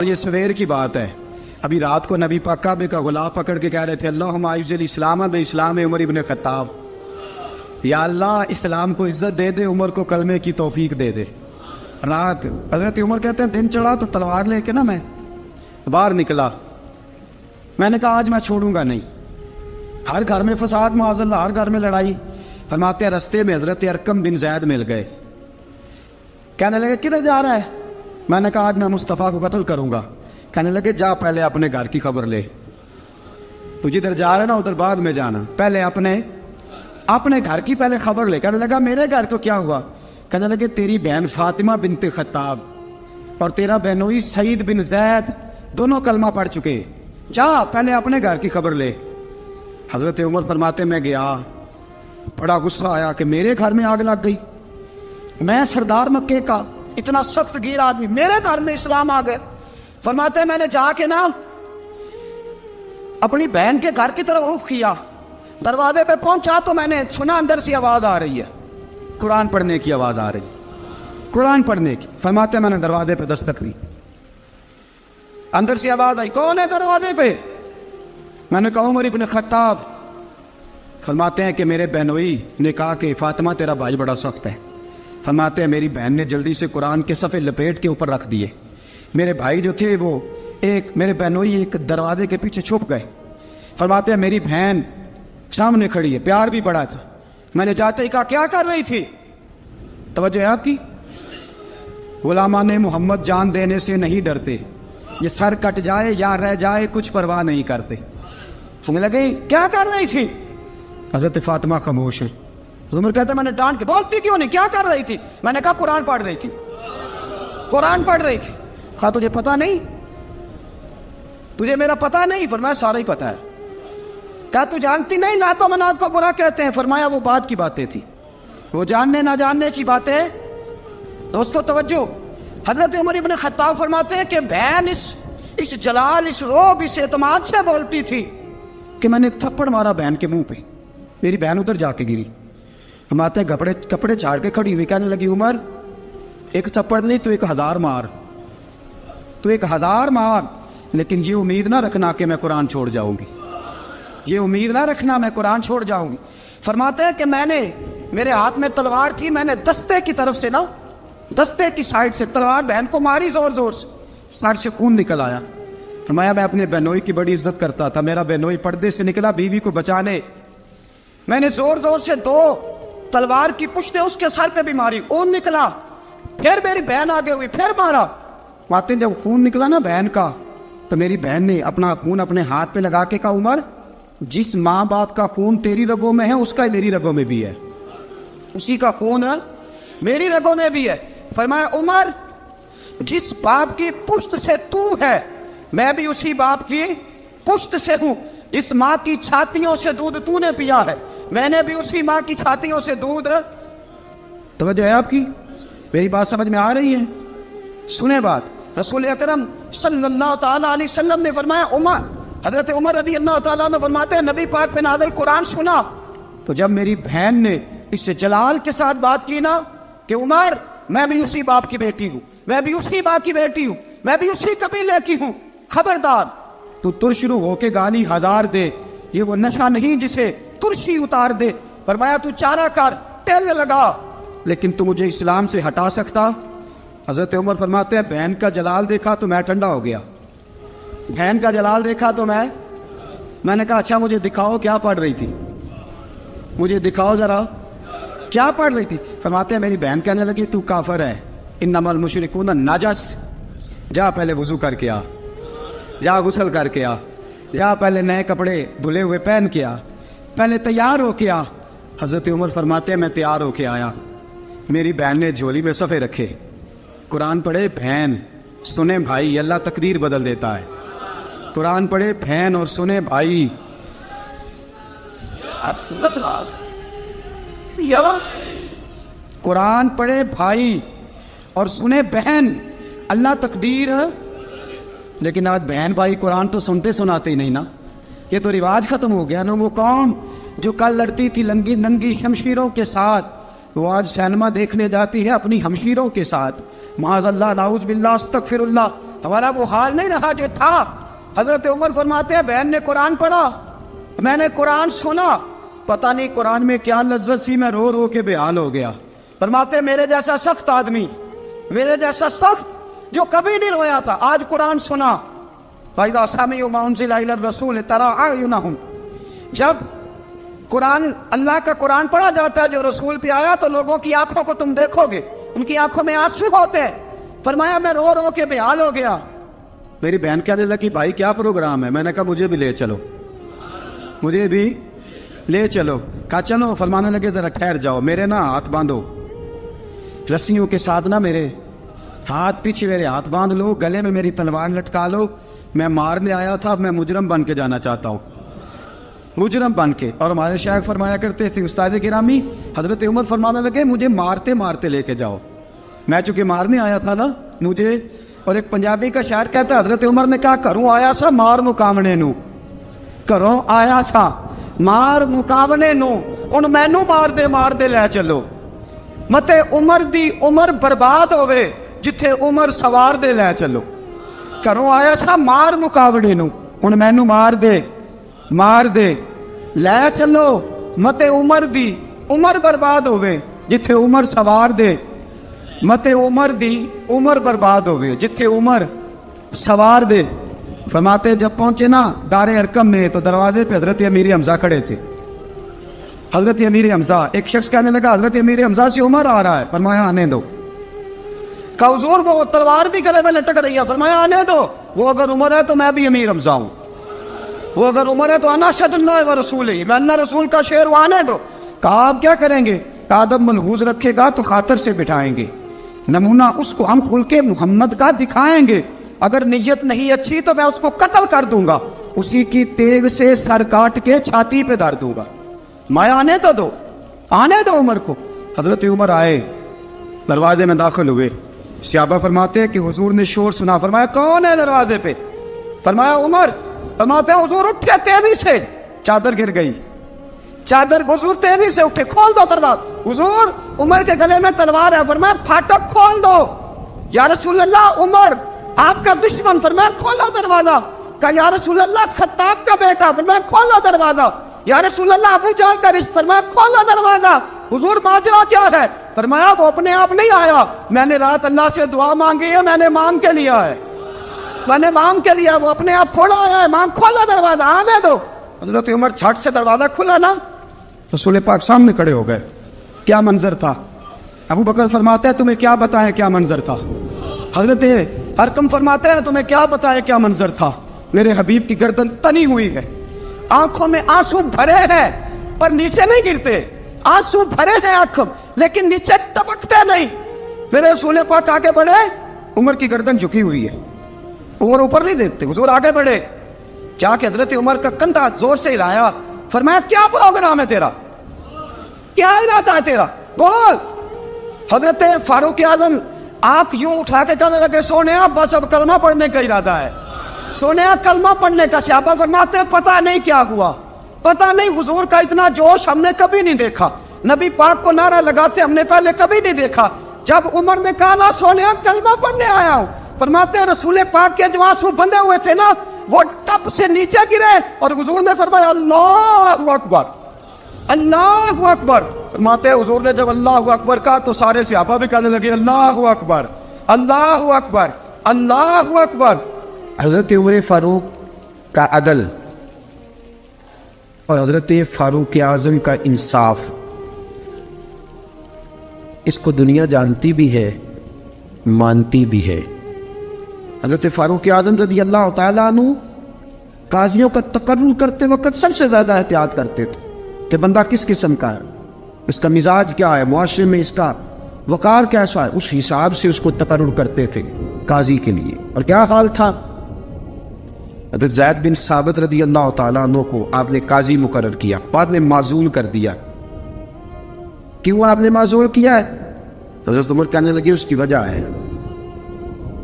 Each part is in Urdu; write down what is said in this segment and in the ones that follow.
یہ سویر کی بات ہے. ابھی رات کو نبی پاک کعبے کا غلاف پکڑ کے کہہ رہے تھے اللہم اعز الاسلام باسلام عمر ابن خطاب. یا اللہ اسلام کو عزت دے دے، عمر کو کلمے کی توفیق دے دے. رات حضرت عمر کہتے ہیں دن چڑھا تو تلوار لے کے نا میں باہر نکلا. میں نے کہا آج میں چھوڑوں گا نہیں. ہر گھر میں فساد معاذ اللہ، ہر گھر میں لڑائی. فرماتے ہیں رستے میں حضرت ارقم بن زید مل گئے. کہنے لگے کدھر جا رہا ہے؟ میں نے کہا آج میں مصطفیٰ کو قتل کروں گا. کہنے لگے جا پہلے اپنے گھر کی خبر لے. تو جدھر جا رہا ہے نا ادھر بعد میں جانا، پہلے اپنے گھر کی پہلے خبر لے. کہنے لگا میرے گھر کو کیا ہوا؟ کہنے لگے تیری بہن فاطمہ بنت خطاب اور تیرا بہنوئی سعید بن زید دونوں کلمہ پڑھ چکے، جا پہلے اپنے گھر کی خبر لے. حضرت عمر فرماتے میں گیا، بڑا غصہ آیا کہ میرے گھر میں آگ لگ گئی. میں سردار مکے کا اتنا سخت گیر آدمی، میرے گھر میں اسلام آ گئے. فرماتے ہیں میں نے جا کے نا اپنی بہن کے گھر کی طرف رخ کیا. دروازے پہ پہنچا تو میں نے سنا اندر سے آواز آ رہی ہے، قرآن پڑھنے کی آواز آ رہی، قرآن پڑھنے کی. فرماتے ہیں میں نے دروازے پہ دستک دی، اندر سے آواز آئی کون ہے دروازے پہ؟ میں نے کہا عمر ابن خطاب. فرماتے ہیں کہ میرے بہنوئی نے کہا کہ فاطمہ تیرا بھائی بڑا سخت ہے. فرماتے ہیں میری بہن نے جلدی سے قرآن کے صفحے لپیٹ کے اوپر رکھ دیے. میرے بھائی جو تھے وہ میرے بہنوئی ایک دروازے کے پیچھے چھپ گئے. فرماتے ہیں میری بہن سامنے کھڑی ہے، پیار بھی بڑا تھا. میں نے جاتے ہی کہا کیا کر رہی تھی؟ توجہ ہے آپ کی؟ غلامان محمد جان دینے سے نہیں ڈرتے، یہ سر کٹ جائے یا رہ جائے کچھ پرواہ نہیں کرتے. سننے لگے کیا کر رہی تھی؟ حضرت فاطمہ خاموش ہے. عمر کہتا ہے میں نے ڈانٹ کے بولتی کیوں نہیں، کیا کر رہی تھی؟ میں نے کہا قرآن پڑھ رہی تھی، قرآن پڑھ رہی تھی. کہا تجھے پتا نہیں، تجھے میرا پتا نہیں؟ فرمایا سارا ہی پتا ہے. کہا تو جانتی نہیں لات و منات کو برا کہتے ہیں؟ فرمایا وہ بعد کی باتیں تھی، وہ جاننے نہ جاننے کی باتیں. دوستو توجہ، حضرت عمر ابن خطاب فرماتے ہیں کہ بہن اس جلال، اس روب، اس اعتماد سے بولتی تھی کہ میں نے ایک تھپڑ مارا بہن کے منہ پہ، میری بہن ادھر جا کے گری. فرماتے ہیں کپڑے جھاڑ کے کھڑی ہوئی کہنے لگی عمر ایک تھپڑ نہیں تو 1000 مار، تو 1000 مار، لیکن یہ امید نہ رکھنا کہ میں قرآن چھوڑ جاؤں گی، یہ امید نہ رکھنا میں قرآن چھوڑ جاؤں گی. فرماتے ہیں کہ میرے ہاتھ میں تلوار تھی، میں نے دستے کی طرف سے نا، دستے کی سائڈ سے تلوار بہن کو ماری زور زور سے، سر سے خون نکل آیا. فرمایا میں اپنے بہنوئی کی بڑی عزت کرتا تھا، میرا بہنوئی پردے سے نکلا بیوی کو بچانے، میں نے زور زور سے 2 تلوار کی پشتیں اس کے سر پہ بھی ماری، خون نکلا. پھر میری بہن آگے ہوئی، پھر مارا. ماتے جب خون نکلا نا بہن کا تو میری بہن نے اپنا خون اپنے ہاتھ پہ لگا کے کہا عمر جس ماں باپ کا خون تیری رگوں میں ہے اس کا میری رگوں میں بھی ہے، اسی کا خون میری رگوں میں بھی ہے. فرمایا عمر جس باپ کی پشت سے تو ہے میں بھی اسی باپ کی پشت سے ہوں، جس ماں کی چھاتیوں سے دودھ تو نے پیا ہے میں نے بھی اسی ماں کی چھاتیوں سے دودھ. توجہ ہے آپ کی؟ میری بات سمجھ میں آ رہی ہے؟ سنیں بات. رسول اکرم صلی اللہ تعالیٰ علیہ وسلم نے فرمایا حضرت عمر رضی اللہ تعالیٰ عنہ فرماتے ہیں نبی پاک پہ نازل قرآن سنا تو جب میری بہن نے اس سے جلال کے ساتھ بات کی نا کہ عمر میں بھی اسی باپ کی بیٹی ہوں، میں بھی اسی باپ کی بیٹی ہوں، میں بھی اسی قبیلے کی ہوں، خبردار تو ترشرو ہو کے گالی 1000 دے، یہ وہ نشہ نہیں جسے ترشی اتار دے. فرمایا تو چارہ کر، ٹیل لگا، لیکن تو مجھے اسلام سے ہٹا سکتا؟ حضرت عمر فرماتے ہیں بہن کا جلال دیکھا تو میں ٹھنڈا ہو گیا، بہن کا جلال دیکھا تو میں نے کہا اچھا مجھے دکھاؤ کیا پڑھ رہی تھی، مجھے دکھاؤ ذرا کیا پڑھ رہی تھی. فرماتے ہیں میری بہن کہنے لگی تو کافر ہے، انما المشرکون نجس، جا پہلے وضو کر کے آ، جا غسل کر کے آ، جا پہلے نئے کپڑے دھلے ہوئے پہن کے آ، پہلے تیار ہو کے آ. حضرت عمر فرماتے ہیں میں تیار ہو کے آیا، میری بہن نے جھولی میں صفحے رکھے، قرآن پڑھے بہن سنے بھائی، اللہ تقدیر بدل دیتا ہے. قرآن پڑھے بہن اور سنے بھائی، قرآن پڑھے بھائی اور سنے بہن، اللہ تقدیر. لیکن آج بہن بھائی قرآن تو سنتے سناتے ہی نہیں نا، یہ تو رواج ختم ہو گیا نا. وہ قوم جو کل لڑتی تھی ننگی شمشیروں کے ساتھ وہ آج سینما دیکھنے جاتی ہے اپنی ہمشیروں کے ساتھ. معاذ اللہ، نعوذ باللہ، استغفر اللہ. ہمارا وہ حال نہیں رہا جو تھا. حضرت عمر فرماتے ہیں بہن نے قرآن پڑھا, میں نے قرآن سنا, پتہ نہیں قرآن میں کیا لذت سی, میں رو رو کے بے حال ہو گیا. فرماتے ہیں میرے جیسا سخت آدمی, میرے جیسا سخت جو کبھی نہیں رویا تھا, آج قرآن سنا. فَإِذَا سَمِعُوا مَا أُنزِلَ إِلَى الرَّسُولِ تَرَىٰ أَعْيُنَهُمْ, جب قرآن اللہ کا قرآن پڑھا جاتا ہے جو رسول پہ آیا تو لوگوں کی آنکھوں کو تم دیکھو گے, ان کی آنکھوں میں آنسو ہوتے ہیں. فرمایا میں رو رو کے بے حال ہو گیا. میری بہن کہنے لگی بھائی کیا پروگرام ہے؟ میں نے کہا مجھے بھی لے چلو, مجھے بھی لے چلو. کہا چلو. فرمانے لگے ذرا ٹھہر جاؤ, میرے نا ہاتھ باندھو, رسیوں کے ساتھ نا میرے ہاتھ پیچھے میرے ہاتھ باندھ لو, گلے میں میری تلوار لٹکا لو, میں مارنے آیا تھا, میں مجرم بن کے جانا چاہتا ہوں, مجرم بن کے. اور ہمارے شیخ فرمایا کرتے تھے استاد گرامی, حضرت عمر فرمانے لگے مجھے مارتے مارتے لے کے جاؤ, میں چونکہ مارنے آیا تھا نا مجھے. اور ایک پنجابی کا شاعر کہتا ہے حضرت عمر نے کہا کروں آیا سا مار مقامنے نو, کروں آیا سا مار مقامنے نو, ان مینو مار دے لے چلو, متے عمر دی عمر برباد ہوئے جتھے عمر سوار دے لے چلو. کروں آیا سا مار مقابلے نو, ان مینو مار دے لے چلو, متے عمر دی عمر برباد ہوئے جتھے عمر سوار دے, متے عمر دی عمر برباد ہوئے جتھے عمر سوار دے. فرماتے جب پہنچے نا دار ارقم میں تو دروازے پہ حضرت امیر حمزہ کھڑے تھے. حضرت امیر حمزہ, ایک شخص کہنے لگا حضرت امیر حمزہ سے عمر آ رہا ہے. فرمایا آنے دو. کہا حضور وہ تلوار بھی گلے میں لٹک رہی ہے. فرمایا آنے دو, وہ اگر عمر ہے تو میں بھی امیر حمزہ ہوں, وہ اگر عمر ہے تو انا اشہد اللہ و رسولہ, میں اللہ رسول کا شعر ہوں, آنے دو. کہا آپ کیا کریں گے؟ کہا ادب ملحوظ رکھے گا تو خاطر سے بٹھائیں گے, نمونہ اس کو ہم خلق محمد کا دکھائیں گے, اگر نیت نہیں اچھی تو میں اس کو قتل کر دوں گا, اسی کی تیغ سے سر کاٹ کے چھاتی پہ دھر دوں گا. میں آنے تو دو, آنے دو عمر کو. حضرت عمر آئے, دروازے میں داخل ہوئے. صحابہ فرماتے ہیں کہ حضور نے شور سنا. فرمایا کون ہے دروازے پہ؟ فرمایا عمر. فرماتے ہیں حضور اٹھے تیزی سے, چادر گر گئی, چادر. حضور تیزی سے اٹھے, کھول دو دروازہ. حضور عمر کے گلے میں تلوار ہے. فرمایا پھاٹک کھول دو. یا رسول اللہ عمر آپ کا دشمن. فرمایا کھولو دروازہ. کہا یا رسول اللہ خطاب کا بیٹا. فرمایا کھولو دروازہ. یا رسول اللہ ابو جہل کا رشت. فرمایا کھولو دروازہ. حضور ماجرا کیا ہے؟ فرمایا وہ اپنے آپ نہیں آیا, میں نے رات اللہ سے دعا مانگی ہے, میں نے مانگ کے لیا ہے, میں نے مانگ کے لیا, وہ اپنے آپ تھوڑا آیا ہے. مانگ کھولا دروازہ, آنے دو. حضرت عمر چھٹ سے دروازہ کھلا نا, رسول پاک سامنے کھڑے ہو گئے. کیا منظر تھا؟ ابو بکر فرماتے ہیں تمہیں کیا بتائیں کیا منظر تھا. حضرت ارقم فرماتے ہیں تمہیں کیا بتائیں کیا منظر تھا. میرے حبیب کی گردن تنی ہوئی ہے, آنکھوں میں آنسو بھرے ہیں پر نیچے نہیں گرتے, آنسو بھرے ہیں آنکھوں لیکن نیچے ٹپکتے نہیں. میرے رسول پاک آگے بڑھے, عمر کی گردن جھکی ہوئی ہے, عمر اوپر نہیں دیکھتے. حضور آگے بڑھے, کیا کہ حضرت عمر کا کندھا زور سے ہلایا. فرمایا کیا پروگرام ہے تیرا, کیا ارادہ ہے تیرا, بول. حضرت فاروق اعظم آنکھ یوں اٹھا کے کہنے لگے سونے بس اب کلمہ پڑھنے کا ارادہ ہے, سونے کلمہ پڑھنے کا. صحابہ فرماتے ہیں پتہ نہیں کیا ہوا, پتہ نہیں. حضور کا اتنا جوش ہم نے کبھی نہیں دیکھا, نبی پاک کو نعرہ لگاتے ہم نے پہلے کبھی نہیں دیکھا. جب عمر نے کہا نا سونے کلمہ پڑھنے آیا ہوں, فرماتے ہیں رسول پاک کے جو آنسو بندے ہوئے تھے نا وہ ٹپ سے نیچے گرے, اور حضور نے فرمایا اللہ اکبر, اللہ اکبر. فرماتے ہیں حضور نے جب اللہ اکبر کہا تو سارے صحابہ بھی کہنے لگے اللہ اکبر, اللہ اکبر, اللہ اکبر. حضرت عمر فاروق کا عدل اور حضرت فاروق اعظم کا انصاف, اس کو دنیا جانتی بھی ہے, مانتی بھی ہے. حضرت فاروق اعظم رضی اللہ تعالیٰ عنہ قاضیوں کا تقرر کرتے وقت سب سے زیادہ احتیاط کرتے تھے کہ بندہ کس قسم کا ہے, اس کا مزاج کیا ہے, معاشرے میں اس کا وقار کیسا ہے, اس حساب سے اس کو تقرر کرتے تھے قاضی کے لیے. اور کیا حال تھا, حضرت زید بن ثابت رضی اللہ تعالیٰ عنہ کو آپ نے قاضی مقرر کیا, بعد میں معزول کر دیا. کیوں آپ نے معزول کیا ہے؟ تو حضرت عمر کہنے لگے اس کی وجہ ہے,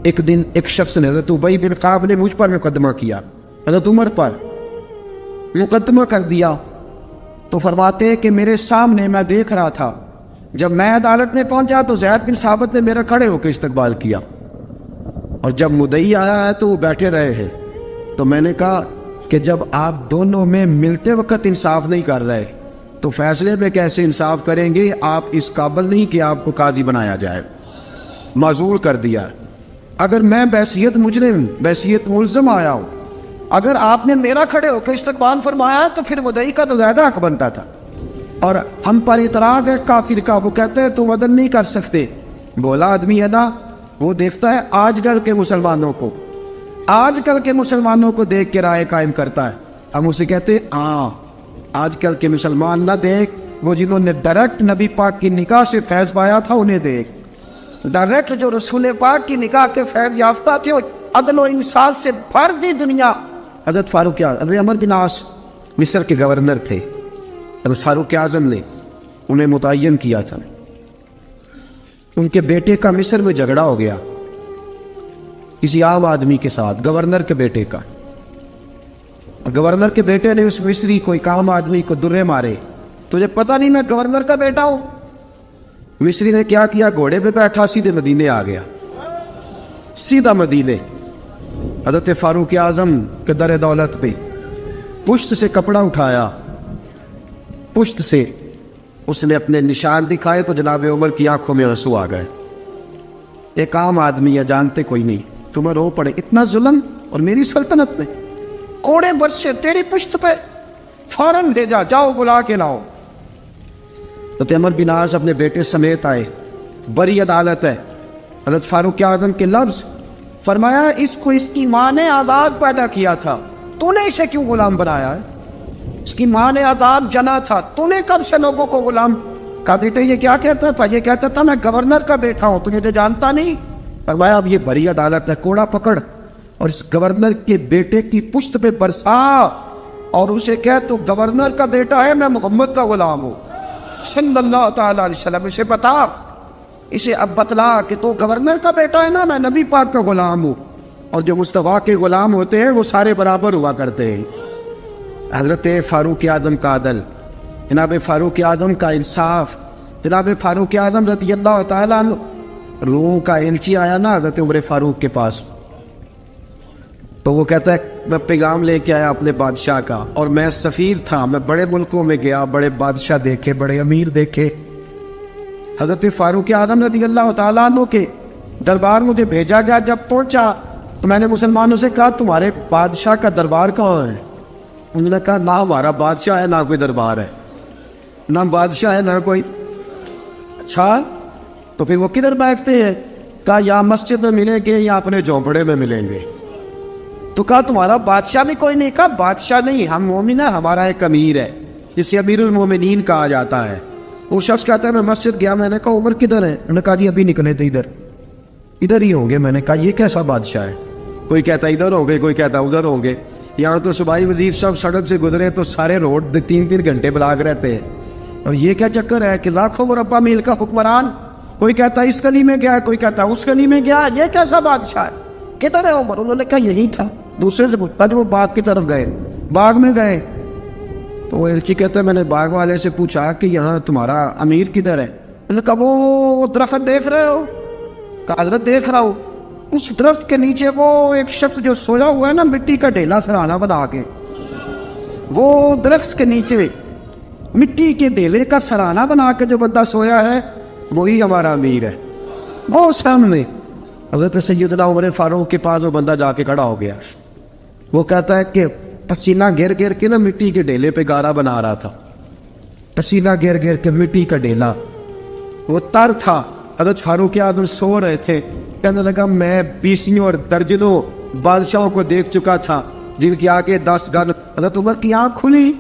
ایک دن ایک شخص نے, حضرت ابی بن کعب نے مجھ پر مقدمہ کیا, حضرت عمر پر مقدمہ کر دیا. تو فرماتے ہیں کہ میرے سامنے میں دیکھ رہا تھا, جب میں عدالت میں پہنچا تو زید بن ثابت نے میرا کھڑے ہو کے استقبال کیا, اور جب مدعی آیا ہے تو وہ بیٹھے رہے ہیں. تو میں نے کہا کہ جب آپ دونوں میں ملتے وقت انصاف نہیں کر رہے تو فیصلے میں کیسے انصاف کریں گے؟ آپ اس قابل نہیں کہ آپ کو قاضی بنایا جائے. معزول کر دیا. اگر میں بحیثیت مجرم بحیثیت ملزم آیا ہوں، اگر آپ نے میرا کھڑے ہو کے استقبال فرمایا تو پھر مدعی کا تو زیادہ حق بنتا تھا. اور ہم پر اعتراض ہے کافر کا، وہ کہتے ہیں تم عدل نہیں کر سکتے. بولا آدمی ہے نا، وہ دیکھتا ہے آج کل کے مسلمانوں کو، آج کل کے مسلمانوں کو دیکھ کے رائے قائم کرتا ہے. ہم اسے کہتے ہیں ہاں آج کل کے مسلمان نہ دیکھ، وہ جنہوں نے ڈائریکٹ نبی پاک کی نکاح سے فیض پایا تھا انہیں دیکھ. ڈائریکٹ جو رسول پاک کی نکاح کے فیض یافتہ تھے، عدل و انصاف سے بھر دی دنیا. حضرت فاروق اعظم عمر بن عاص مصر کے گورنر تھے. حضرت فاروق اعظم نے انہیں متعین کیا تھا. ان کے بیٹے کا مصر میں جھگڑا ہو گیا کسی عام آدمی کے ساتھ، گورنر کے بیٹے کا. گورنر کے بیٹے نے اس مصری کو ایک عام آدمی کو درے مارے. تجھے پتہ نہیں میں گورنر کا بیٹا ہوں؟ مصری نے کیا کیا؟ گھوڑے پہ بیٹھا سیدھے مدینے آ گیا، سیدھا مدینے. حضرت فاروق اعظم کے در دولت پہ پشت سے کپڑا اٹھایا، پشت سے اس نے اپنے نشان دکھائے تو جناب عمر کی آنکھوں میں آنسو آ گئے. ایک عام آدمی ہے، جانتے کوئی نہیں، تمہیں رو پڑے اتنا ظلم اور میری سلطنت میں. کوڑے برسے تیری پشت پہ، فوراً بھیجا، جاؤ بلا کے لاؤ. حضرت عمر بن عاص اپنے بیٹے سمیت آئے، بڑی عدالت ہے. حضرت فاروق اعظم کے لفظ فرمایا اس کو اس کی ماں نے آزاد پیدا کیا تھا، تو نے اسے کیوں غلام بنایا ہے؟ اس کی ماں نے آزاد جنا تھا، تو نے کب سے لوگوں کو غلام کہا؟ بیٹے یہ کیا کہتا تھا؟ یہ کہتا تھا میں گورنر کا بیٹا ہوں، تجھے جانتا نہیں. فرمایا اب یہ بڑی عدالت ہے، کوڑا پکڑ اور اس گورنر کے بیٹے کی پشت پہ برسا اور اسے کہہ تو گورنر کا بیٹا ہے، میں محمد کا غلام ہوں صلی اللہ تعالی علیہ وسلم. اسے بتا، اسے اب بتلا کہ تو گورنر کا بیٹا ہے نا، میں نبی پاک کا غلام ہوں. اور جو مصطفیٰ کے غلام ہوتے ہیں وہ سارے برابر ہوا کرتے ہیں. حضرت فاروق اعظم کا عدل، جناب فاروق اعظم کا انصاف. جناب فاروق اعظم رضی اللہ تعالیٰ عنہ، روم کا ایلچی آیا نا حضرت عمر فاروق کے پاس، تو وہ کہتا ہے میں پیغام لے کے آیا اپنے بادشاہ کا، اور میں سفیر تھا، میں بڑے ملکوں میں گیا، بڑے بادشاہ دیکھے، بڑے امیر دیکھے. حضرت فاروق اعظم رضی اللہ تعالیٰ عنہ کے دربار مجھے بھیجا گیا. جب پہنچا تو میں نے مسلمانوں سے کہا تمہارے بادشاہ کا دربار کہاں ہے؟ انہوں نے کہا نہ ہمارا بادشاہ ہے نہ کوئی دربار ہے، نہ بادشاہ ہے نہ کوئی. اچھا تو پھر وہ کدھر بیٹھتے ہیں؟ کہا یا مسجد میں ملیں گے یا اپنے جھونپڑے میں ملیں گے. تو کہا تمہارا بادشاہ بھی کوئی نہیں؟ کہا بادشاہ نہیں، ہم مومن ہیں، ہمارا ایک امیر ہے جسے امیر المومنین کہا جاتا ہے. وہ شخص کہتا ہے میں مسجد گیا، میں نے کہا عمر کدھر ہے؟ انہوں نے کہا جی ابھی نکلے تھے ادھر ہی ہوں گے. میں نے کہا یہ کیسا بادشاہ ہے؟ کوئی کہتا ادھر ہوں گے، کوئی کہتا ادھر ہوں گے. یہاں تو صوبائی وزیر سب سڑک سے گزرے تو سارے روڈ 3 گھنٹے بلاک رہتے ہیں. اور یہ کیا چکر ہے کہ لاکھوں مربع میل کا حکمران، کوئی کہتا اس گلی میں گیا، کوئی کہتا اس گلی میں گیا، یہ کیسا بادشاہ ہے؟ کدھر ہے عمر؟ انہوں نے کہا یہی تھا. دوسرے سے پوچھتا جو وہ باغ کی طرف گئے، باغ میں گئے. تو وہ ایلچی کہتا ہے میں نے باغ والے سے پوچھا کہ یہاں تمہارا امیر کدھر ہے؟ انہوں نے کہا وہ درخت دیکھ رہے ہو؟ کہا حضرت دیکھ رہا ہوں. اس درخت کے نیچے وہ ایک شخص جو سویا ہوا ہے نا، مٹی کا ڈھیلا سرہانا بنا کے، وہ درخت کے نیچے مٹی کے ڈھیلے کا سرہانا بنا کے جو بندہ سویا ہے وہی ہمارا امیر ہے. وہ سامنے حضرت سیدنا عمر فاروق کے پاس وہ بندہ جا کے کھڑا ہو گیا. وہ کہتا ہے کہ پسینہ گر گر کے نا مٹی کے ڈھیلے پہ گارا بنا رہا تھا، پسینہ گر گر کے مٹی کا ڈھیلا، وہ تر تھا. حضرت فاروق اعظم سو رہے تھے. کہنے لگا میں 20 اور درجنوں بادشاہوں کو دیکھ چکا تھا جن کی آگے 10 گن. حضرت عمر کی آنکھ کھلی،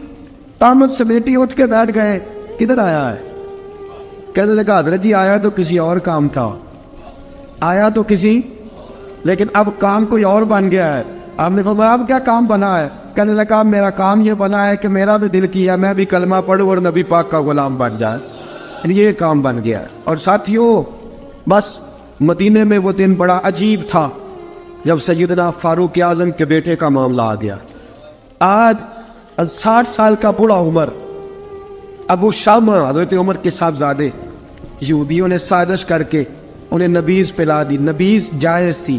تامت سمیٹی اٹھ کے بیٹھ گئے. کدھر آیا ہے؟ کہنے لگا حضرت جی آیا تو کسی اور کام تھا، آیا تو کسی، لیکن اب کام کوئی اور بن گیا ہے. آپ نے فرمایا اب کیا کام بنا ہے؟ کہنے لگا میرا کام یہ بنا ہے کہ میرا بھی دل کیا میں بھی کلمہ پڑھوں اور نبی پاک کا غلام بن جائے. یہ کام بن گیا ہے. اور ساتھیوں بس مدینے میں وہ دن بڑا عجیب تھا جب سیدنا فاروق اعظم کے بیٹے کا معاملہ آ گیا. آج 60 سال کا بوڑھا عمر، ابو شامہ حضرت عمر کے صاحبزادے، یہودیوں نے سازش کر کے انہیں نبیذ پلا دی. نبیذ جائز تھی،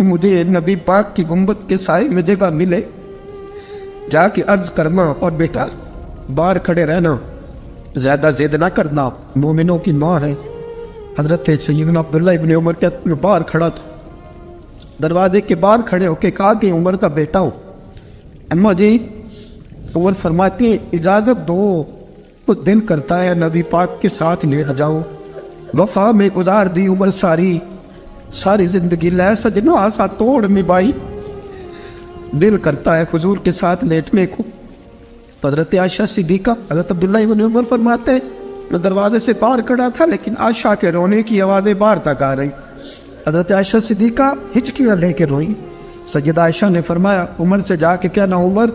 کہ مجھے نبی پاک کی گنبد کے سائے میں جگہ ملے، جا کے عرض کرنا اور بیٹا باہر کھڑے رہنا، زیادہ ضد نہ کرنا، مومنوں کی ماں ہے۔ حضرت سیدنا عبداللہ ابن عمر کے باہر کھڑا تھا، دروازے کے باہر کھڑے ہو کے کہا کہ عمر کا بیٹا ہو۔ اما جی، عمر فرماتے ہیں اجازت دو، تو دل کرتا ہے نبی پاک کے ساتھ لیٹ جاؤ۔ وفا میں گزار دی عمر ساری زندگی لے سجنو آسا توڑ میں بائی، دل کرتا ہے حضور کے ساتھ لیٹنے کو۔ حضرت عائشہ صدیقہ، حضرت عبداللہ ابن عمر فرماتے ہیں میں دروازے سے باہر کھڑا تھا لیکن عائشہ کے رونے کی آوازیں باہر تک آ رہی۔ حضرت عائشہ صدیقہ ہچکیاں لے کے روئیں۔ سیدہ عائشہ نے فرمایا عمر سے جا کے کہنا عمر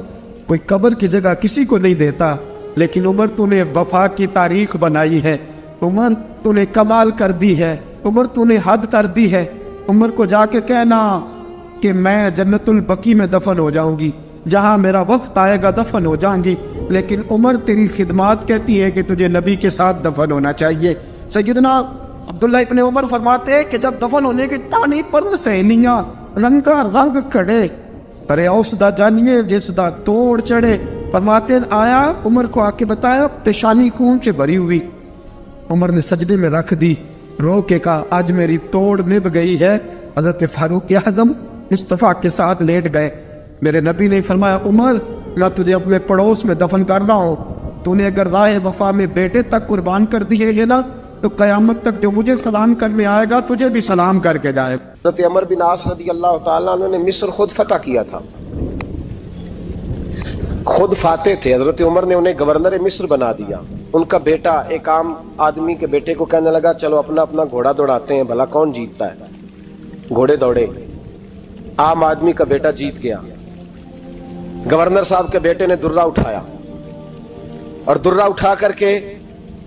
کوئی قبر کی جگہ کسی کو نہیں دیتا، لیکن عمر تو نے وفا کی تاریخ بنائی ہے، عمر تو نے کمال کر دی ہے، عمر تو نے حد کر دی ہے۔ عمر کو جا کے کہنا کہ میں جنت البقیع میں دفن ہو جاؤں گی، جہاں میرا وقت آئے گا دفن ہو جاؤں گی، لیکن عمر تیری خدمات کہتی ہے کہ تجھے نبی کے ساتھ دفن ہونا چاہیے۔ سیدنا عبداللہ ابن عمر فرماتے ہیں کہ جب دفن ہونے کی تانی پر سہنیاں رنگا رنگ کھڑے، پرے اوس دا جانیے جس دا توڑ چڑھے، فرماتے ہیں آیا عمر کو آ کے بتایا پیشانی خون سے بھری ہوئی۔ عمر نے سجدے میں رکھ دی، رو کے کہا آج میری توڑ نبھ گئی ہے۔ حضرت فاروق اعظم مصطفیٰ کے ساتھ لیٹ گئے۔ میرے نبی نے فرمایا عمر میں تجھے اپنے پڑوس میں دفن کر رہا ہوں، تو نے اگر راہ وفا میں بیٹے تک قربان کر دیے ہے نا تو قیامت تک جو مجھے سلام کرنے آئے گا تجھے بھی سلام کر کے جائے۔ حضرت عمر بن عاص رضی اللہ تعالیٰ عنہ نے مصر خود فتح کیا تھا، خود فاتح تھے۔ حضرت عمر نے انہیں گورنر مصر بنا دیا۔ ان کا بیٹا ایک عام آدمی کے بیٹے کو کہنے لگا چلو اپنا اپنا گھوڑا دوڑاتے ہیں، بھلا کون جیتتا ہے۔ گھوڑے دوڑے، عام آدمی کا بیٹا جیت گیا۔ گورنر صاحب کے بیٹے نے درہ اٹھایا اور درہ اٹھا کر کے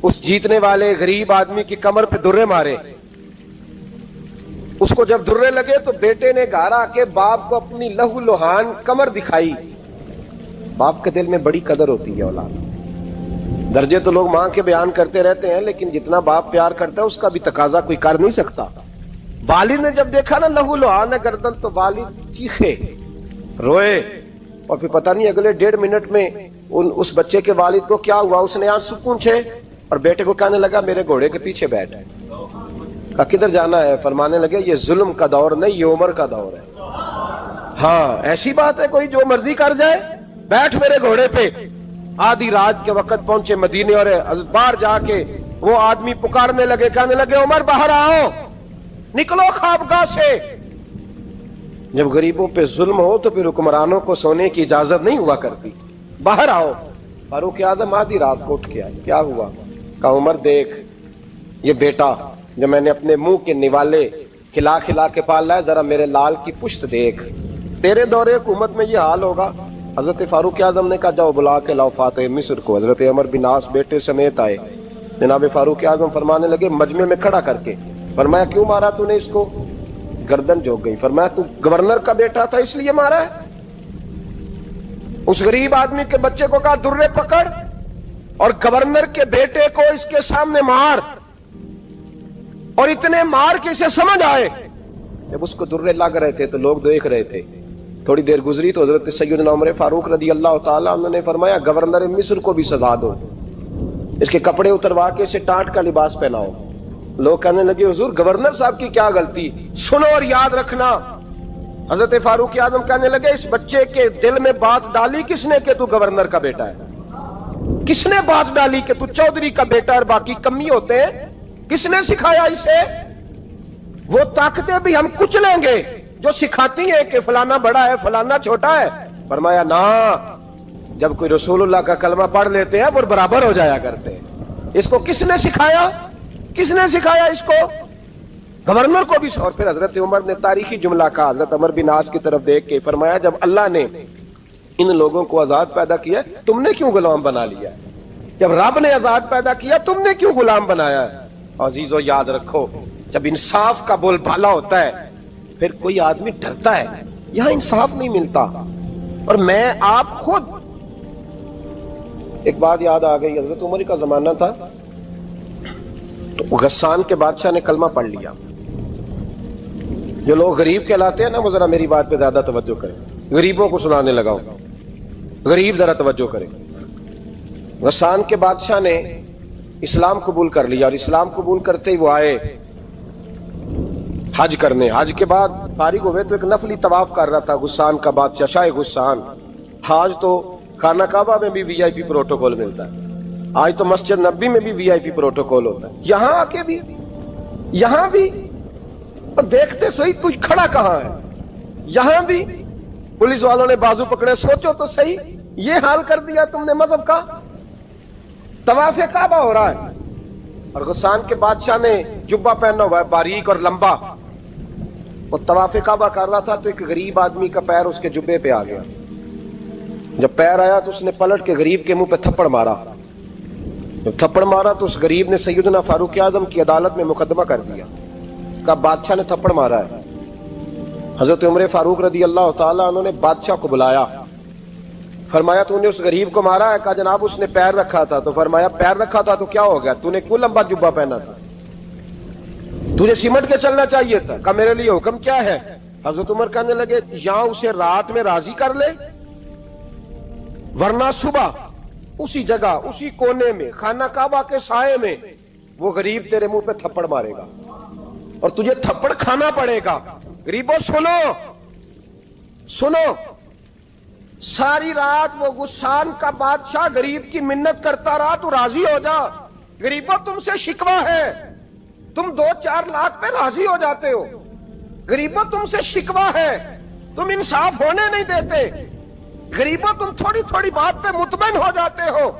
اس جیتنے والے غریب آدمی کی کمر پہ درے مارے۔ اس کو جب درے لگے تو بیٹے نے گھر آ کے باپ کو اپنی لہو لہان کمر دکھائی۔ باپ کے دل میں بڑی قدر ہوتی ہے اولاد، درجے تو لوگ ماں کے بیان کرتے رہتے ہیں لیکن جتنا باپ پیار کرتا ہے اس کا بھی تقاضا کوئی کر نہیں سکتا۔ والد نے جب دیکھا نا لہو لہان ہے گردن، تو والد چیخے، روئے، اور پھر پتہ نہیں اگلے 1.5 منٹ میں اس بچے کے والد کو کیا ہوا، اس نے آنسو پونچھے اور بیٹے کو کہنے لگا میرے گھوڑے کے پیچھے بیٹھ۔ کہا کدھر جانا ہے؟ فرمانے لگے یہ ظلم کا دور نہیں، یہ عمر کا دور ہے۔ ہاں ایسی بات ہے کوئی جو مرضی کر جائے؟ بیٹھ میرے گھوڑے پہ۔ آدھی رات کے وقت پہنچے مدینے اور باہر جا کے وہ آدمی پکارنے لگے، کہنے لگے عمر باہر آؤ، نکلو خوابگاہ سے۔ جب غریبوں پہ ظلم ہو تو پھر حکمرانوں کو سونے کی اجازت نہیں ہوا کرتی، باہر آؤ۔ فاروق اعظم آدھی رات کو اٹھ کے آئے، کیا ہوا؟ کہا عمر دیکھ یہ بیٹا جو میں نے اپنے منہ کے نوالے کھلا کھلا کے پالا ہے، ذرا میرے لال کی پشت دیکھ، تیرے دور حکومت میں یہ حال ہوگا۔ حضرت فاروق اعظم نے کہا جاؤ بلا کے لاؤ فاتح مصر کو۔ حضرت عمر بن عاص بیٹے سمیت آئے۔ جناب فاروق اعظم فرمانے لگے مجمع میں کھڑا کر کے، فرمایا کیوں مارا تو نے اس کو؟ گردن جھک گئی۔ فرمایا تو گورنر کا بیٹا تھا اس لیے مارا ہے؟ اس غریب آدمی کے بچے کو کہا درے پکڑ اور گورنر کے بیٹے کو اس کے سامنے مار، اور اتنے مار کے اسے سمجھ آئے۔ جب اس کو درے لگ رہے تھے تو لوگ دیکھ رہے تھے۔ تھوڑی دیر گزری تو حضرت سیدنا عمر فاروق رضی اللہ تعالیٰ عنہ نے فرمایا گورنر مصر کو بھی سزا دو، اس کے کپڑے اتروا کے اسے ٹاٹ کا لباس پہناؤ۔ لوگ کہنے لگے حضور گورنر صاحب کی کیا غلطی؟ سنو اور یاد رکھنا۔ حضرت فاروق اعظم کہنے لگے اس بچے کے دل میں بات ڈالی کس نے کہ تو گورنر کا بیٹا ہے؟ کس نے بات ڈالی کہ تو چودھری کا بیٹا اور باقی کمی ہوتے ہیں؟ کس نے سکھایا اسے؟ وہ طاقتیں بھی ہم کچھ لیں گے جو سکھاتی ہیں کہ فلانا بڑا ہے فلانا چھوٹا ہے۔ فرمایا نا، جب کوئی رسول اللہ کا کلمہ پڑھ لیتے ہیں وہ برابر ہو جایا کرتے ہیں۔ اس کو کس نے سکھایا؟ کس نے سکھایا اس کو؟ گورنر کو بھی۔ اور پھر حضرت عمر نے تاریخی جملہ کہا، حضرت عمر بن عاص کی طرف دیکھ کے فرمایا جب اللہ نے ان لوگوں کو آزاد پیدا کیا تم نے کیوں غلام بنا لیا؟ جب رب نے آزاد پیدا کیا تم نے کیوں غلام بنایا ہے؟ عزیزو یاد رکھو جب انصاف کا بول بالا ہوتا ہے پھر کوئی آدمی ڈرتا ہے، یہاں انصاف نہیں ملتا۔ اور میں آپ خود ایک بات یاد آ گئی، حضرت عمر کا زمانہ تھا تو غسان کے بادشاہ نے کلمہ پڑھ لیا، جو لوگ غریب کہلاتے ہیں نا وہ ذرا میری بات پہ زیادہ توجہ کریں. غریبوں کو سنانے لگا ہوں. غریب ذرا توجہ کریں. غسان کے بادشاہ نے اسلام قبول کر لیا اور اسلام قبول کرتے ہی وہ آئے حج کرنے. حج کے بعد فارغ ہوئے تو ایک نفلی طواف کر رہا تھا غسان کا بادشاہ شاہ غسان. آج تو خانہ کعبہ میں بھی وی آئی پی پروٹوکول ملتا ہے. آج تو مسجد نبی میں بھی وی آئی پی پروٹوکول ہوتا ہے. یہاں آ کے بھی یہاں بھی اور دیکھتے صحیح تو کھڑا کہاں ہے. یہاں بھی پولیس والوں نے بازو پکڑے. سوچو تو صحیح یہ حال کر دیا تم نے مذہب کا. طواف کعبہ ہو رہا ہے اور غسان کے بادشاہ نے جبہ پہنا ہوا ہے باریک اور لمبا. وہ طواف کعبہ کر رہا تھا تو ایک غریب آدمی کا پیر اس کے جبے پہ آ گیا. جب پیر آیا تو اس نے پلٹ کے غریب کے منہ پہ تھپڑ مارا. جب تھپڑ مارا تو اس غریب نے سیدنا فاروق اعظم کی عدالت میں مقدمہ کر دیا. کہا بادشاہ نے تھپڑ مارا ہے. حضرت عمر فاروق رضی اللہ تعالیٰ انہوں نے بادشاہ کو بلایا. فرمایا تو نے اس غریب کو مارا ہے؟ کہا جناب اس نے پیر رکھا تھا. تو فرمایا پیر رکھا تھا تو کیا ہو گیا؟ تو نے کیوں لمبا جبہ پہنا تھا؟ تجھے سمٹ کے چلنا چاہیے تھا. کہا میرے لیے حکم کیا ہے؟ حضرت عمر کہنے لگے یہاں اسے رات میں راضی کر لے ورنہ صبح اسی جگہ اسی کونے میں خانہ کعبہ کے سائے میں وہ غریب تیرے منہ پہ تھپڑ مارے گا اور تجھے تھپڑ کھانا پڑے گا. غریبوں سنو سنو. ساری رات وہ غسان کا بادشاہ غریب کی منت کرتا رہا تو راضی ہو جا. غریبوں تم سے شکوہ ہے. تم 2-4 لاکھ پہ راضی ہو جاتے ہو. غریبوں تم سے شکوہ ہے. تم انصاف ہونے نہیں دیتے. غریبوں تم تھوڑی تھوڑی بات پہ مطمئن ہو جاتے ہو.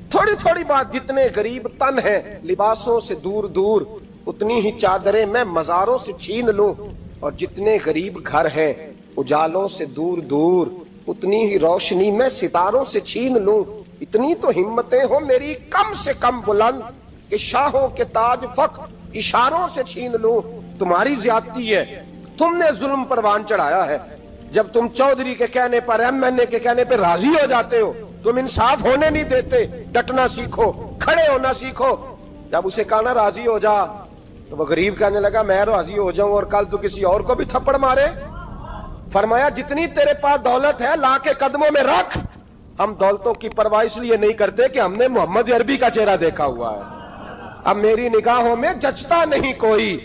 تھوڑی تھوڑی بات. جتنے غریب تن ہیں لباسوں سے دور دور اتنی ہی چادریں میں مزاروں سے چھین لوں اور جتنے غریب گھر ہیں اجالوں سے دور دور اتنی ہی روشنی میں ستاروں سے چھین لوں. اتنی تو ہمتیں ہو میری کم سے کم بلند کہ شاہوں کے تاج فخر اشاروں سے چھین لوں. تمہاری زیادتی ہے. تم نے ظلم پروان چڑھایا ہے. جب تم چودھری کے کہنے پر ایم این اے کے کہنے پہ راضی ہو جاتے ہو تم انصاف ہونے نہیں دیتے. ڈٹنا سیکھو. کھڑے ہونا سیکھو. جب اسے کہا نا راضی ہو جا تو وہ غریب کہنے لگا میں راضی ہو جاؤں اور کل تو کسی اور کو بھی تھپڑ مارے. فرمایا جتنی تیرے پاس دولت ہے لا کے قدموں میں رکھ. ہم دولتوں کی پرواہ اس لیے نہیں کرتے کہ ہم نے محمد عربی کا چہرہ دیکھا ہوا ہے. اب میری نگاہوں میں جچتا نہیں کوئی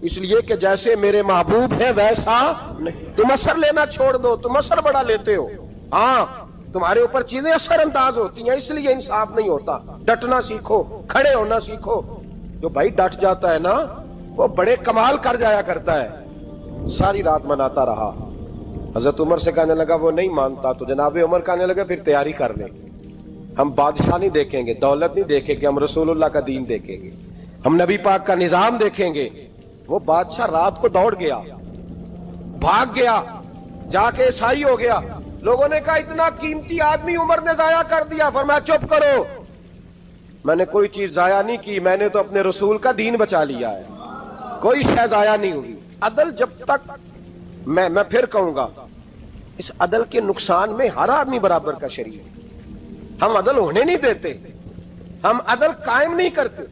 اس لیے کہ جیسے میرے محبوب ہیں ویسا نہیں. تم اثر لینا چھوڑ دو. تم اثر بڑا لیتے ہو. ہاں تمہارے اوپر چیزیں اثر انداز ہوتی ہیں اس لیے انصاف نہیں ہوتا. ڈٹنا سیکھو. کھڑے ہونا سیکھو. جو بھائی ڈٹ جاتا ہے نا وہ بڑے کمال کر جایا کرتا ہے. ساری رات مناتا رہا. حضرت عمر سے کہنے لگا وہ نہیں مانتا. تو جناب عمر کہنے لگا پھر تیاری کر لیں. ہم بادشاہ نہیں دیکھیں گے دولت نہیں دیکھیں گے. ہم رسول اللہ کا دین دیکھیں گے. ہم نبی پاک کا نظام دیکھیں گے. وہ بادشاہ رات کو دوڑ گیا بھاگ گیا جا کے عیسائی ہو گیا. لوگوں نے کہا اتنا قیمتی آدمی عمر نے ضائع کر دیا. فرمایا چپ کرو. میں نے کوئی چیز ضائع نہیں کی. میں نے تو اپنے رسول کا دین بچا لیا ہے. کوئی شے ضائع نہیں ہوئی. عدل جب تک میں پھر کہوں گا اس عدل کے نقصان میں ہر آدمی برابر کا شریک ہے. ہم عدل ہونے نہیں دیتے. ہم عدل قائم نہیں کرتے.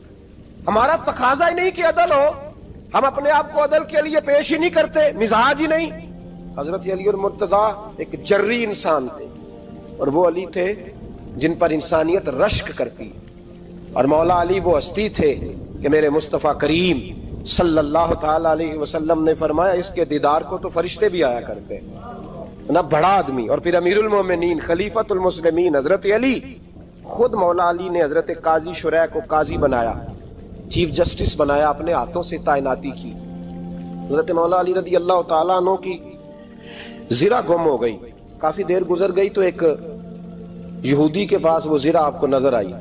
ہمارا تقاضا ہی نہیں کہ عدل ہو. ہم اپنے آپ کو عدل کے لیے پیش ہی نہیں کرتے. مزاج ہی نہیں. حضرت علی المرتضیٰ ایک جری انسان تھے اور وہ علی تھے جن پر انسانیت رشک کرتی. اور مولا علی وہ ہستی تھے کہ میرے مصطفیٰ کریم صلی اللہ تعالی علیہ وسلم نے فرمایا اس کے دیدار کو تو فرشتے بھی آیا کرتے. نہ بڑا آدمی. اور پھر امیر المومنین خلیفۃ المسلمین حضرت علی. خود مولا علی نے حضرت قاضی شریح کو قاضی بنایا. چیف جسٹس بنایا. اپنے ہاتھوں سے تعیناتی کی. حضرت مولا علی رضی اللہ تعالیٰ عنہ کی زرہ گم ہو گئی. کافی دیر گزر گئی تو ایک یہودی کے پاس وہ زرہ آپ کو نظر آئی.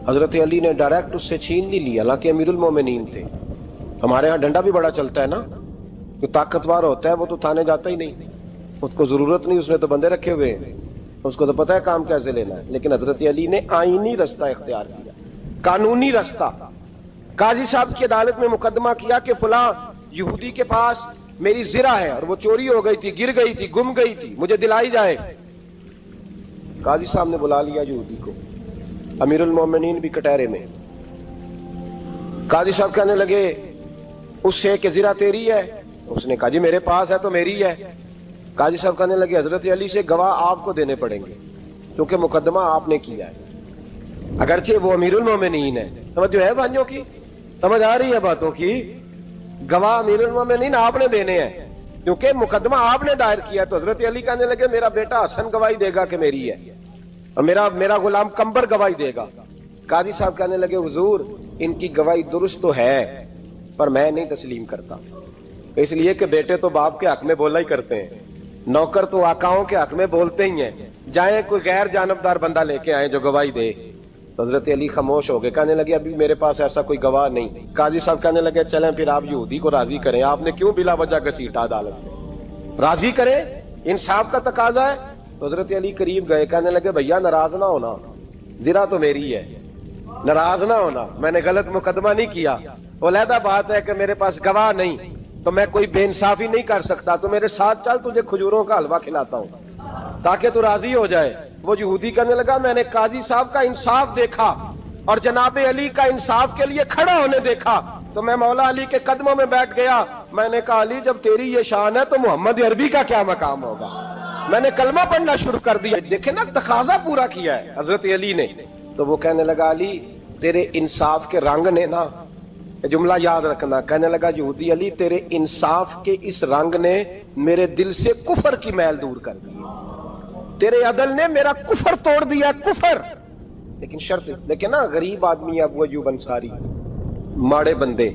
حضرت علی نے ڈائریکٹ اس سے چھین نہیں لیا. حالانکہ امیر المومنین تھے. ہمارے ہاں ڈنڈا بھی بڑا چلتا ہے نا. جو طاقتور ہوتا ہے وہ تو تھانے جاتا ہی نہیں. اس کو ضرورت نہیں. اس نے تو بندے رکھے ہوئے ہیں. اس کو تو پتہ ہے کام کیسے لینا ہے. لیکن حضرت علی نے آئینی رستہ اختیار کیا. قانونی رستہ. قاضی صاحب کی عدالت میں مقدمہ کیا کہ فلاں یہودی کے پاس میری زرہ ہے اور وہ چوری ہو گئی تھی گر گئی تھی گم گئی تھی مجھے دلائی جائے. قاضی صاحب نے بلا لیا یہودی کو. امیر المومنین بھی کٹہرے میں. قاضی صاحب کہنے لگے اس سے کہ زرہ تیری ہے. اس نے کہا جی میرے پاس ہے تو میری ہے. قاضی صاحب کہنے لگے حضرت علی سے گواہ آپ کو دینے پڑیں گے کیونکہ مقدمہ آپ نے کیا ہے, اگرچہ وہ امیر المومنین ہے. توجہ ہے بھائیوں کی, سمجھ آ رہی ہے باتوں کی؟ گواہ امیر المومنین آپ نے دینے ہیں کیونکہ مقدمہ آپ نے دائر کیا. تو حضرت علی کہنے لگے میرا بیٹا حسن گواہی دے گا کہ میری ہے, اور میرا غلام کمبر گواہی دے گا. قاضی صاحب کہنے لگے حضور ان کی گواہی درست تو ہے پر میں نہیں تسلیم کرتا, اس لیے کہ بیٹے تو باپ کے حق میں بولا ہی کرتے ہیں, نوکر تو آقاؤں کے حق میں بولتے ہی ہیں, جائیں کوئی غیر جانبدار بندہ لے کے آئے جو گواہی دے. حضرت علی خاموش ہو گئے, کہنے لگے ابھی میرے پاس ایسا کوئی گواہ نہیں. قاضی صاحب کہنے لگے چلیں پھر آپ یہودی کو راضی کریں, آپ نے کیوں بلا وجہ گھسیٹا عدالت میں, راضی کریں, انصاف کا تقاضا ہے. تو حضرت علی قریب گئے, کہنے لگے بھیا ناراض نہ ہونا, زرا تو میری ہے, ناراض نہ ہونا, میں نے غلط مقدمہ نہیں کیا. علیحدہ بات ہے کہ میرے پاس گواہ نہیں تو میں کوئی بے انصافی نہیں کر سکتا, تو میرے ساتھ چل تجھے کھجوروں کا حلوہ کھلاتا ہوں تاکہ تو راضی ہو جائے. وہ یہودی کہنے لگا میں نے قاضی صاحب کا انصاف دیکھا اور جناب علی کا انصاف کے لیے کھڑا ہونے دیکھا تو میں مولا علی کے قدموں میں بیٹھ گیا. میں نے کہا علی جب تیری یہ شان ہے تو محمد عربی کا کیا مقام ہوگا. میں نے کلمہ پڑھنا شروع کر دیا. دیکھیں نا تقاضا پورا کیا ہے حضرت علی نے. تو وہ کہنے لگا علی تیرے انصاف کے رنگ نے نا, جملہ یاد رکھنا, کہنے لگا یہودی علی تیرے انصاف کے اس رنگ نے میرے دل سے کفر کی میل دور کر دی, تیرے عدل نے میرا کفر توڑ دیا, کفر. لیکن شرط لیکن نا غریب آدمی ابو ایوب انصاری, ماڑے بندے,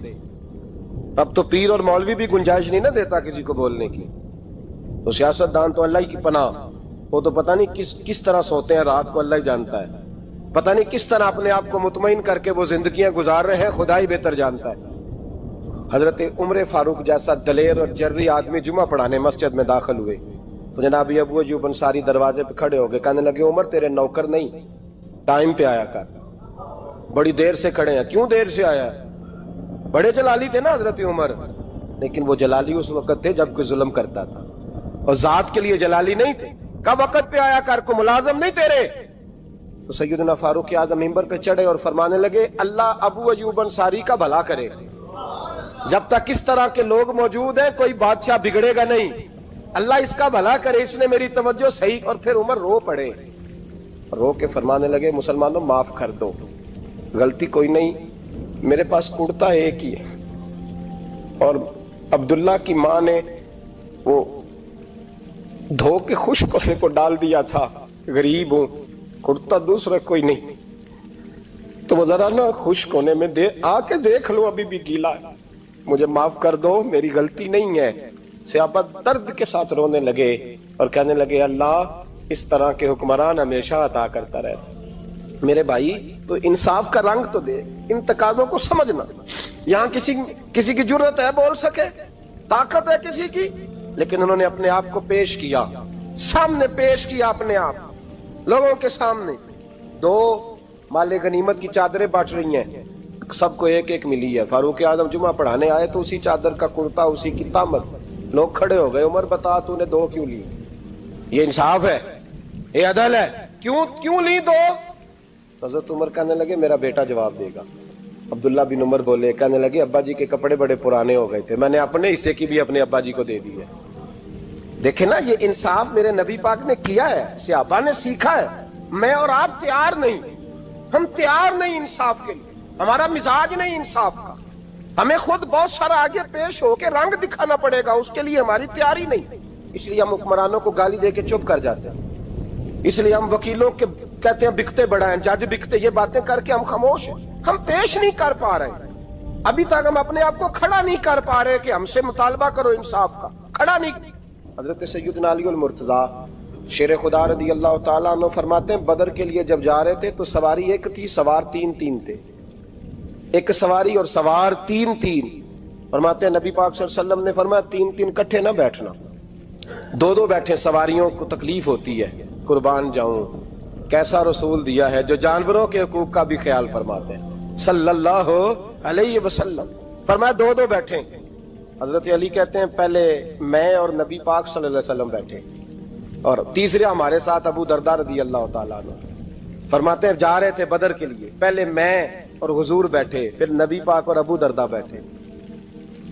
اب تو پیر اور مولوی بھی گنجائش نہیں نہ دیتا کسی کو بولنے کی. تو سیاستدان تو اللہ ہی کی پناہ, وہ تو پتہ نہیں کس طرح سوتے ہیں رات کو, اللہ ہی جانتا ہے, پتہ نہیں کس طرح اپنے آپ کو مطمئن کر کے وہ زندگیاں گزار رہے ہیں, خدا ہی بہتر جانتا ہے. حضرت عمر فاروق جیسا دلیر اور جرری آدمی جمعہ پڑھانے مسجد میں داخل ہوئے تو جناب ابو ایوب انصاری دروازے پہ کھڑے ہو گئے, کہنے لگے عمر تیرے نوکر نہیں, ٹائم پہ آیا کر, بڑی دیر سے کھڑے ہیں. کیوں دیر سے آیا؟ بڑے جلالی تھے نا حضرت عمر, لیکن وہ جلالی اس وقت تھے جب کوئی ظلم کرتا تھا, اور ذات کے لیے جلالی نہیں تھے. کب وقت پہ آیا کر, کو ملازم نہیں تیرے. تو سیدنا فاروق اعظم منبر پہ چڑھے اور فرمانے لگے اللہ ابو ایوب انصاری کا بھلا کرے, جب تک اس طرح کے لوگ موجود ہیں کوئی بادشاہ بگڑے گا نہیں, اللہ اس کا بھلا کرے, اس نے میری توجہ صحیح. اور پھر عمر رو پڑے, رو کے فرمانے لگے مسلمانوں معاف کر دو, غلطی کوئی نہیں, میرے پاس کرتا ایک ہی ہے, اور عبداللہ کی ماں نے وہ دھو کے خشک ہونے کو ڈال دیا تھا, غریب ہوں, کرتا دوسرا کوئی نہیں, تو وہ ذرا نا خشک ہونے میں آ کے دیکھ لو ابھی بھی گیلا ہے, مجھے معاف کر دو, میری غلطی نہیں ہے. صحابہ درد کے ساتھ رونے لگے اور کہنے لگے اللہ اس طرح کے حکمران ہمیشہ عطا کرتا رہتا. میرے بھائی تو انصاف کا رنگ تو دے, ان تقاضوں کو سمجھنا. یہاں کسی کی جرت ہے بول سکے, طاقت ہے کسی کی, لیکن انہوں نے اپنے آپ کو پیش کیا, سامنے پیش کیا اپنے آپ لوگوں کے سامنے. دو مال غنیمت کی چادریں بانٹ رہی ہیں, سب کو ایک ایک ملی ہے. فاروق اعظم جمعہ پڑھانے آئے تو اسی چادر کا کرتا, اسی کی تامت. لوگ کھڑے ہو گئے, عمر بتا تو نے دو کیوں لی, یہ انصاف ہے, یہ عدل ہے, کیوں لی دو؟ حضرت عمر کہنے لگے میرا بیٹا جواب دے گا. عبداللہ بن عمر بولے, کہنے لگے ابا جی کے کپڑے بڑے پرانے ہو گئے تھے, میں نے اپنے حصے کی بھی اپنے ابا جی کو دے دی ہے. دیکھیں نا یہ انصاف میرے نبی پاک نے کیا ہے, صحابہ نے سیکھا ہے. میں اور آپ تیار نہیں, ہم تیار نہیں انصاف کے لیے, ہمارا مزاج نہیں انصاف کا, ہمیں خود بہت سارا آگے پیش ہو کے رنگ دکھانا پڑے گا, اس کے لیے ہماری تیاری نہیں. اس لیے ہم حکمرانوں کو گالی دے کے چپ کر جاتے ہیں, اس لیے ہم وکیلوں کے کہتے ہیں بکتے بڑا ہیں, جج بکتے, یہ باتیں کر کے ہم خاموش ہیں. ہم پیش نہیں کر پا رہے, ابھی تک ہم اپنے آپ کو کھڑا نہیں کر پا رہے کہ ہم سے مطالبہ کرو انصاف کا, کھڑا نہیں. حضرت سیدنا علی المرتضیٰ شیر خدا رضی اللہ تعالیٰ عنہ فرماتے ہیں بدر کے لیے جب جا رہے تھے تو سواری ایک تھی, سوار تین تھے, ایک سواری اور سوار تین. فرماتے ہیں نبی پاک صلی اللہ علیہ وسلم نے فرمایا تین کٹھے نہ بیٹھنا, دو بیٹھے, سواریوں کو تکلیف ہوتی ہے, قربان جاؤں کیسا رسول دیا ہے جو جانوروں کے حقوق کا بھی خیال فرماتے ہیں صلی اللہ علیہ وسلم. فرمایا دو بیٹھے. حضرت علی کہتے ہیں پہلے میں اور نبی پاک صلی اللہ علیہ وسلم بیٹھے, اور تیسرے ہمارے ساتھ ابو درداء رضی اللہ تعالیٰ عنہ. فرماتے ہیں جا رہے تھے بدر کے لیے, پہلے میں اور حضور بیٹھے, پھر نبی پاک اور ابو درداء بیٹھے.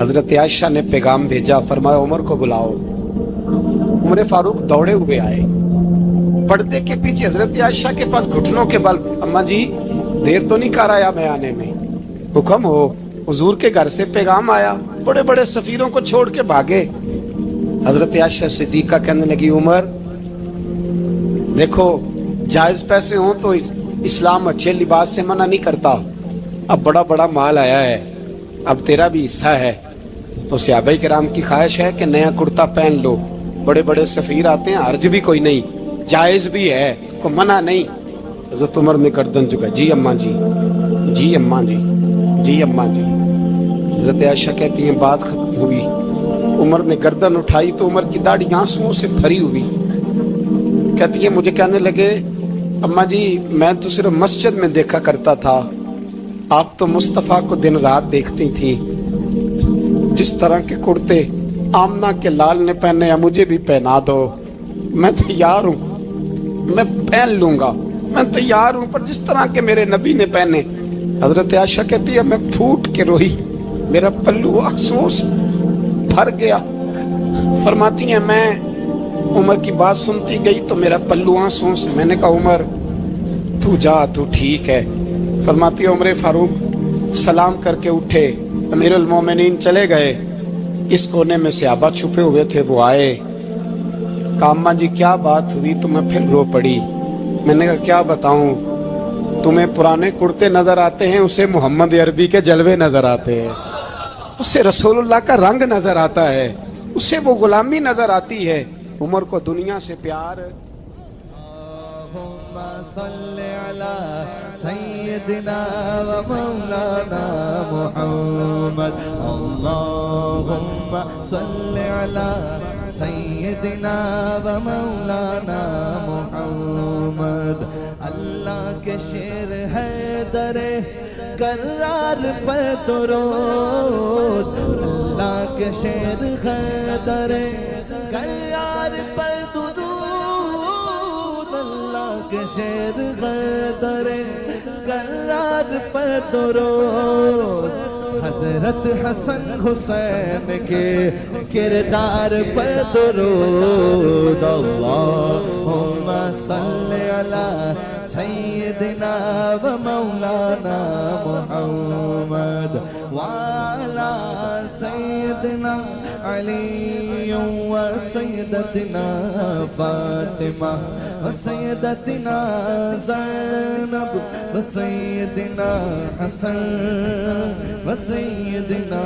حضرت عائشہ نے پیغام بھیجا, فرمایا عمر کو بلاؤ. عمر فاروق دوڑے ہوئے آئے. پردے کے پیچھے حضرت عائشہ کے پاس گھٹنوں کے بل, اماں جی دیر تو نہیں کر آیا میں آنے میں, حکم ہو. حضور کے گھر سے پیغام آیا, بڑے بڑے سفیروں کو چھوڑ کے بھاگے. حضرت عائشہ صدیقہ کہنے لگی عمر دیکھو جائز پیسے ہوں تو اسلام اچھے لباس سے منع نہیں کرتا, اب بڑا بڑا مال آیا ہے, اب تیرا بھی حصہ ہے, تو صحابہ کرام کی خواہش ہے کہ نیا کرتا پہن لو. بڑے بڑے سفیر آتے ہیں, حرج بھی کوئی نہیں, جائز بھی ہے, کوئی منع نہیں. حضرت عمر نے گردن جھکا, جی اماں جی, جی اماں جی, جی اماں جی. حضرت عائشہ کہتی ہیں بات ختم ہوئی. عمر نے گردن اٹھائی تو عمر کی داڑھی آنسوؤں سے بھری ہوئی. کہتی ہے مجھے کہنے لگے اماں جی میں تو صرف مسجد میں دیکھا کرتا تھا, آپ تو مصطفیٰ کو دن رات دیکھتی تھی. جس طرح کے کرتے آمنہ کے لال نے پہنے ہیں مجھے بھی پہنا دو, میں تیار ہوں, میں پہن لوں گا, میں تیار ہوں, پر جس طرح کے میرے نبی نے پہنے. حضرت عائشہ کہتی ہے میں پھوٹ کے روئی, میرا پلو آنسوؤں سے بھر گیا. فرماتی ہیں میں عمر کی بات سنتی گئی تو میرا پلو آنسوؤں سے, میں نے کہا عمر تو جا, تو ٹھیک ہے. فرماتی ہے عمر فاروق سلام کر کے اٹھے, امیر المومنین چلے گئے. اس کونے میں صحابہ چھپے ہوئے تھے, وہ آئے. کہا اماں جی کیا بات ہوئی؟ تو میں پھر رو پڑی. میں نے کہا کیا بتاؤں, تمہیں پرانے کرتے نظر آتے ہیں, اسے محمد عربی کے جلوے نظر آتے ہیں, اسے رسول اللہ کا رنگ نظر آتا ہے, اسے وہ غلامی نظر آتی ہے. عمر کو دنیا سے پیار. اللہم صل علی سیدنا و مولانا محمد. اللہم صل علی سیدنا و مولانا محمد. اللہ کے شیر ہے در کرار پر درود, اللہ کے شیر ہے در کرار پر درود, اللہ کے شیر ہے در کرار پر درود. حضرت حسن حسین کے کردار پر درود. اللہم صل علی سیدنا و مولانا محمد وعلی سیدنا علی و سیدتنا فاطمہ و سیدتنا زینب و سیدنا حسن و سیدنا